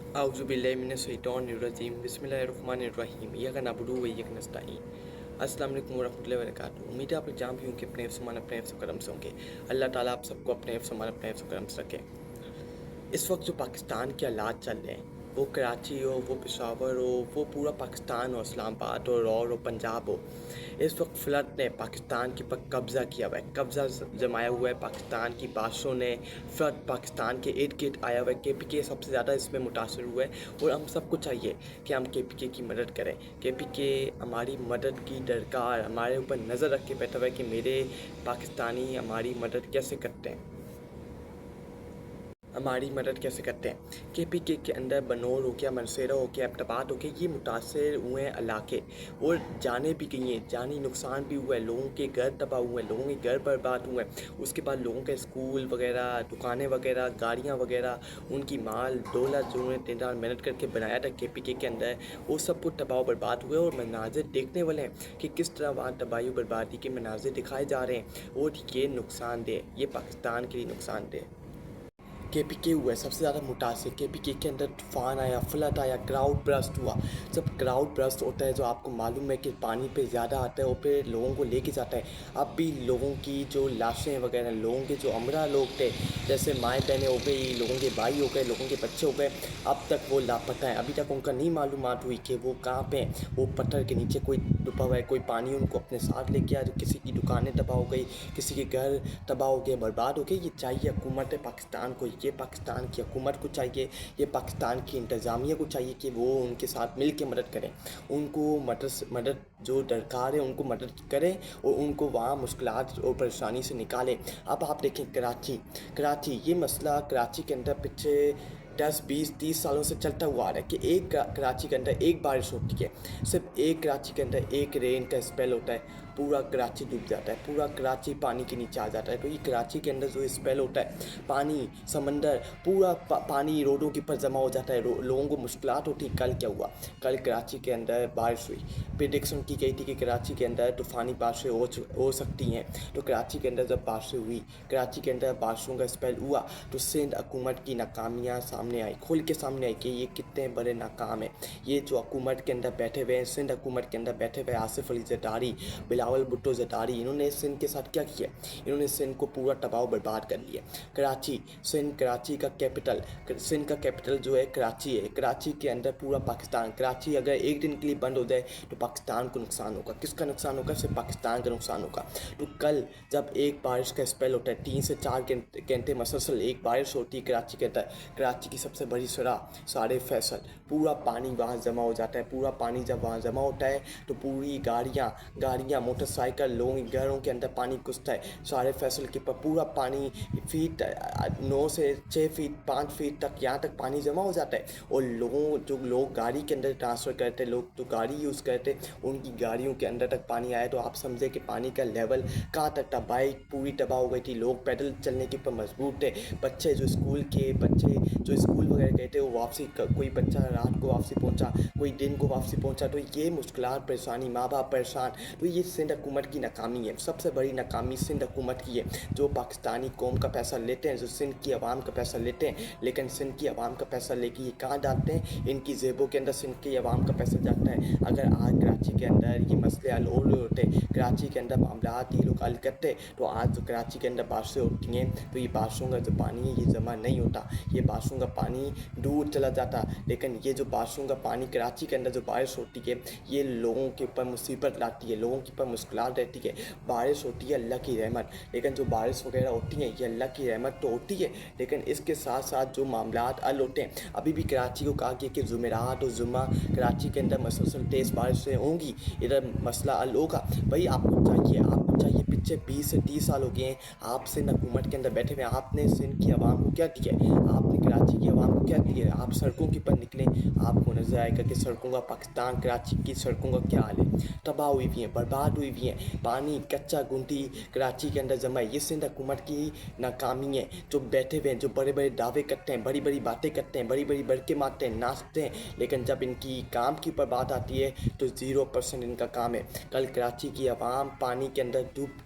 أعوذ بالله من الشیطان الرجیم بسم اللہ الرحمن الرحیم ایاک نعبد و ایاک نستعین۔ السلام علیکم ورحمۃ اللہ وبرکاتہ۔ امید ہے آپ لوگ جہاں بھی ہوں کہ اپنے حفظ و امان اپنے حفظ و کرم سے ہوں گے۔ اللہ تعالیٰ آپ سب کو اپنے حفظ و امان اپنے حفظ و کرم سے رکھے۔ اس وقت جو پاکستان کے حالات چل رہے ہیں، وہ کراچی ہو، وہ پشاور ہو، وہ پورا پاکستان ہو، اسلام آباد ہو، لاہور ہو، پنجاب ہو، اس وقت فلڈ نے پاکستان کے پر قبضہ کیا ہوا ہے، قبضہ جمایا ہوا ہے پاکستان کی بادشاہوں نے۔ فلڈ پاکستان کے ارد گرد آیا ہوا ہے، کے پی کے سب سے زیادہ اس میں متاثر ہوا ہے، اور ہم سب کو چاہیے کہ ہم کے پی کے کی مدد کریں۔ کے پی کے ہماری مدد کی درکار، ہمارے اوپر نظر رکھ کے بیٹھا ہوا ہے کہ میرے پاکستانی ہماری مدد کیسے کرتے ہیں، ہماری مدد کیسے کرتے ہیں۔ کے پی کے اندر بنور ہو گیا، منصیرہ ہو گیا، ایبٹ آباد ہو گیا، یہ متاثر ہوئے ہیں علاقے، اور جانیں بھی گئی ہیں، جانی نقصان بھی ہوا ہے، لوگوں کے گھر تباہ ہوئے ہیں، لوگوں کے گھر برباد ہوئے ہیں۔ اس کے بعد لوگوں کے اسکول وغیرہ، دکانیں وغیرہ، گاڑیاں وغیرہ، ان کی مال دولت جو انہوں نے 3 سال محنت کر کے بنایا تھا کے پی کے اندر، وہ سب کچھ تباہ و برباد ہوئے، اور مناظر دیکھنے والے ہیں کہ کس طرح وہاں تباہی و بربادی کے مناظر دکھائے جا رہے ہیں، اور یہ نقصان دہ، یہ پاکستان کے لیے نقصان دہ۔ کے پی کے ہوا ہے سب سے زیادہ متاثر، کے پی کے اندر طوفان آیا، فلڈ آیا، کراؤڈ برسٹ ہوا۔ جب کراؤڈ برسٹ ہوتا ہے، جو آپ کو معلوم ہے کہ پانی پہ زیادہ آتا ہے، وہ پہ لوگوں کو لے کے جاتا ہے۔ اب بھی لوگوں کی جو لاشیں وغیرہ، لوگوں کے جو امرا لوگ تھے، جیسے مائیں بہنیں ہو گئی، لوگوں کے بھائی ہو گئے، لوگوں کے بچے ہو گئے، اب تک وہ لاپتہ ہیں، ابھی تک ان کا نہیں معلومات ہوئی کہ وہ کہاں پہ ہیں۔ وہ پتھر کے نیچے کوئی ڈوبا ہوا ہے، کوئی پانی ان کو اپنے ساتھ لے کے آیا، جو کسی کی دکانیں تباہ ہو گئی، کسی کے گھر تباہ ہو گئے، برباد ہو گئے۔ یہ چاہیے حکومت پاکستان کو، یہ پاکستان کی حکومت کو چاہیے، یہ پاکستان کی انتظامیہ کو چاہیے کہ وہ ان کے ساتھ مل کے مدد کریں، ان کو مدد جو درکار ہے ان کو مدد کریں، اور ان کو وہاں مشکلات اور پریشانی سے نکالیں۔ اب آپ دیکھیں کراچی یہ مسئلہ کراچی کے اندر پچھلے 10 20 30 سالوں سے چلتا ہوا آ رہا ہے کہ ایک کراچی کے اندر ایک بارش ہوتی ہے، صرف ایک کراچی کے اندر ایک رین کا اسپیل ہوتا ہے، پورا کراچی ڈوب جاتا ہے، پورا کراچی پانی کے نیچے آ جاتا ہے۔ تو یہ کراچی کے اندر جو اسپیل ہوتا ہے، پانی سمندر پورا پانی روڈوں کے اوپر جمع ہو جاتا ہے، لوگوں کو مشکلات ہوتی ہیں۔ کل کیا ہوا، کل کراچی کے اندر بارش ہوئی، پریڈکشن کی گئی تھی کہ کراچی کے اندر طوفانی بارشیں ہو سکتی ہیں، تو کراچی کے اندر جب بارشیں ہوئی، کراچی کے اندر بارشوں کا اسپیل ہوا، تو سندھ حکومت کی ناکامیاں سامنے آئی، کھل کے سامنے آئی کہ یہ کتنے بڑے ناکام ہیں۔ یہ جو حکومت کے اندر بیٹھے ہوئے ہیں، سندھ حکومت کے اندر بیٹھے ہوئے آصف علی زرداری، بلاول بھٹو زرداری، انہوں نے سندھ کے ساتھ کیا کیا، انہوں نے سندھ کو پورا تباہ و برباد کر لیا۔ کراچی کا کیپٹل، سندھ کا کیپٹل جو ہے کراچی ہے، کراچی کے اندر پورا پاکستان، کراچی اگر ایک دن کے لیے بند ہو جائے تو پاکستان کو نقصان ہوگا۔ کس کا نقصان ہوگا؟ صرف پاکستان کا نقصان ہوگا۔ تو کل جب ایک بارش کا اسپیل ہوتا ہے، 3 سے 4 گھنٹے مسلسل ایک بارش ہوتی ہے کراچی کے اندر، کراچی کی سب سے بڑی شرح ساڑے فیصل، پورا پانی وہاں جمع ہو جاتا ہے۔ پورا پانی جب وہاں جمع ہوتا ہے تو پوری گاڑیاں موٹر سائیکل، لوگوں کے گھروں کے اندر پانی گھستا ہے۔ ساڑے فیصل کے اوپر پورا پانی فیٹ 9 سے 6 فیٹ 5 فیٹ تک، یہاں تک پانی جمع ہو جاتا ہے، اور جو لوگ گاڑی کے اندر ٹرانسفر کرتے، لوگ جو گاڑی یوز کرتے، ان کی گاڑیوں کے اندر تک پانی آیا، تو آپ سمجھے کہ پانی کا لیول کہاں تک تھا۔ بائک پوری تباہ ہو گئی تھی، لوگ پیدل چلنے کے اوپر مجبور تھے، بچے جو اسکول وغیرہ گئے تھے وہ واپسی، کوئی بچہ رات کو واپسی پہنچا، کوئی دن کو واپسی پہنچا، تو یہ مشکلات پریشانی، ماں باپ پریشان۔ تو یہ سندھ حکومت کی ناکامی ہے، سب سے بڑی ناکامی سندھ حکومت کی ہے، جو پاکستانی قوم کا پیسہ لیتے ہیں، جو سندھ کی عوام کا پیسہ لیتے ہیں، لیکن سندھ کی عوام کا پیسہ لے کے یہ کہاں ڈالتے ہیں؟ ان کی جیبوں کے اندر سندھ کی عوام کا پیسہ جاتا ہے۔ اگر آج کراچی کے اندر یہ مسئلے حل ہو رہے ہوتے، کراچی کے اندر معاملات یہ لوگ حل کرتے، تو آج جو کراچی کے اندر بارشیں ہوتی ہیں تو یہ بارشوں کا جو پانی ہے یہ جمع نہیں ہوتا، یہ بارشوں کا پانی دور چلا جاتا۔ لیکن یہ جو بارشوں کا پانی کراچی کے اندر جو بارش ہوتی ہے، یہ لوگوں کے اوپر مصیبت لاتی ہے، لوگوں کے اوپر مشکلات رہتی ہے۔ بارش ہوتی ہے اللہ کی رحمت، لیکن جو بارش وغیرہ ہوتی ہیں یہ اللہ کی رحمت تو ہوتی ہے، لیکن اس کے ساتھ ساتھ جو معاملات حل ہوتے ہیں، ابھی بھی کراچی کو کہا گیا کہ جمعرات اور جمعہ کراچی کے اندر مسلسل تیز بارشیں ہوں گی، ادھر مسئلہ حل ہوگا۔ بھائی آپ کو چاہیے پچھلے 20 سے 30 سال ہو گئے ہیں آپ سندھ حکومت کے اندر بیٹھے ہوئے ہیں، آپ نے سندھ کی عوام کو کیا دیا ہے، آپ نے کراچی کی عوام کو کیا دیا ہے؟ آپ سڑکوں کے اوپر نکلیں، آپ کو نظر آئے گا کہ سڑکوں کا، پاکستان کراچی کی سڑکوں کا کیا حال ہے، تباہ ہوئی ہوئی ہیں، برباد ہوئی ہوئی ہیں، پانی کچا گنڈی کراچی کے اندر جمع ہے۔ یہ سندھ حکومت کی ناکامی ہے، جو بیٹھے ہوئے ہیں، جو بڑے بڑے دعوے کرتے ہیں، بڑی بڑی باتیں کرتے ہیں، بڑی بڑی بڑکے مارتے ہیں، ناچتے ہیں، لیکن جب ان کی کام کی اوپر بات آتی ہے تو 0% ان کا کام ہے۔ کل کراچی کی عوام پانی کے اندر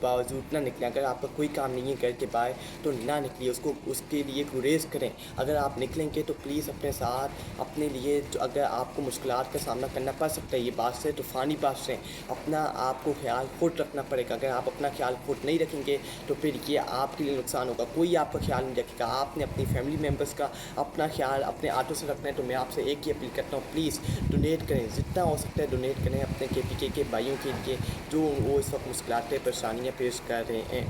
باوجود نہ نکلیں. اگر آپ کا کوئی کام نہیں ہے گھر کے باہر تو نہ نکلیے, اس کے لیے گریز کریں. اگر آپ نکلیں گے تو پلیز اپنے ساتھ اپنے لیے اگر آپ کو مشکلات کا سامنا کرنا پڑ سکتا ہے, یہ بات سے طوفانی بات سے اپنا آپ کو خیال خود رکھنا پڑے گا. اگر آپ اپنا خیال خود نہیں رکھیں گے تو پھر یہ آپ کے لیے نقصان ہوگا. کوئی آپ کا خیال نہیں رکھے گا. آپ نے اپنی فیملی ممبرس کا اپنا خیال اپنے آٹو سے رکھنا ہے. تو میں آپ سے ایک ہی اپیل کرتا ہوں, پلیز ڈونیٹ کریں, جتنا ہو سکتا ہے ڈونیٹ کریں اپنے KPK کے بھائیوں کے لیے جو وہ اس وقت مشکلات پریشانیاں پیش کر رہے ہیں.